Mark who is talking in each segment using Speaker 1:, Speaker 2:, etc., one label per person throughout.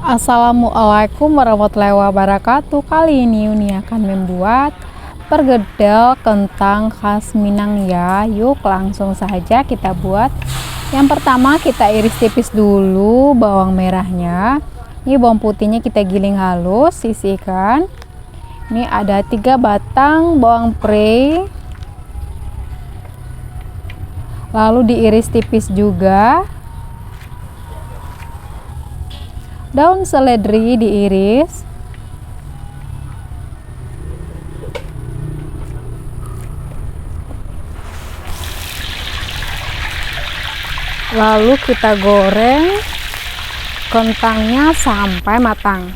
Speaker 1: Assalamualaikum warahmatullahi wabarakatuh. Kali ini Uni akan membuat perkedel kentang khas Minang ya. Yuk langsung saja kita buat. Yang pertama kita iris tipis dulu bawang merahnya. Ini bawang putihnya kita giling halus, sisihkan. Ini ada 3 batang bawang pre. Lalu diiris tipis juga. Daun seledri diiris. Lalu kita goreng kentangnya sampai matang.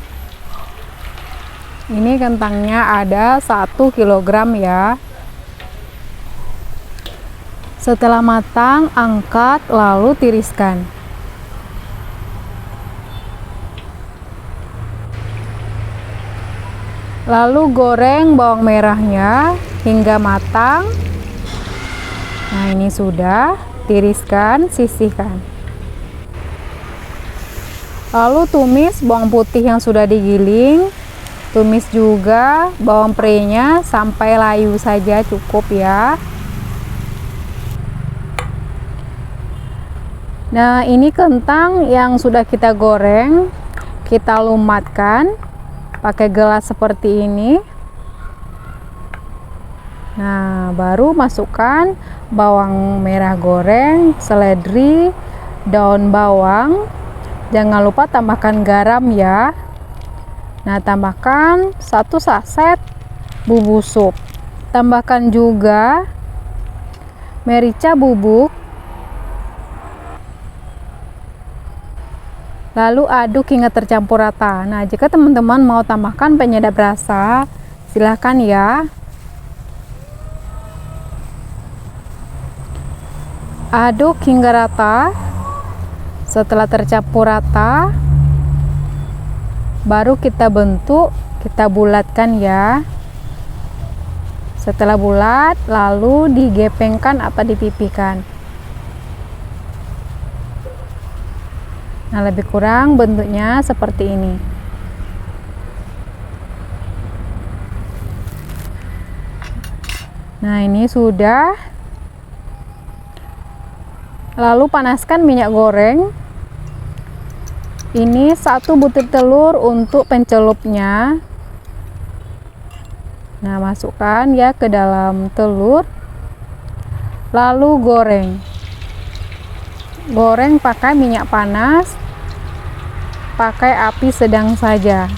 Speaker 1: Ini kentangnya ada 1 kg ya. Setelah matang, angkat lalu tiriskan. Lalu goreng bawang merahnya hingga matang. Nah, ini sudah, tiriskan, sisihkan. Lalu tumis bawang putih yang sudah digiling. Tumis juga bawang prenya sampai layu saja cukup ya. Nah, ini kentang yang sudah kita goreng, kita lumatkan pakai gelas seperti ini. Nah, baru masukkan bawang merah goreng, seledri, daun bawang. Jangan lupa tambahkan garam ya. Nah, tambahkan 1 saset bubuk sup. Tambahkan juga merica bubuk. Lalu aduk hingga tercampur rata. Nah, jika teman-teman mau tambahkan penyedap rasa, silahkan ya. Aduk hingga rata. Setelah tercampur rata, baru kita bentuk, kita bulatkan ya. Setelah bulat, lalu digepengkan atau dipipihkan. Nah, lebih kurang bentuknya seperti ini. Nah, ini sudah. Lalu panaskan minyak goreng. Ini 1 butir telur untuk pencelupnya. Nah, masukkan ya ke dalam telur. Lalu goreng. Goreng pakai minyak panas. Pakai api sedang saja.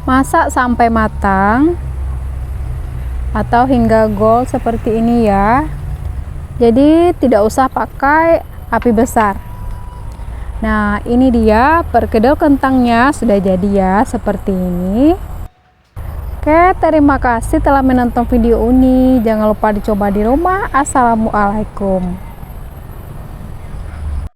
Speaker 1: Masak sampai matang atau hingga gold seperti ini ya. Jadi tidak usah pakai api besar. Nah, ini dia perkedel kentangnya sudah jadi ya seperti ini. Oke, terima kasih telah menonton video Uni. Jangan lupa dicoba di rumah. Assalamualaikum.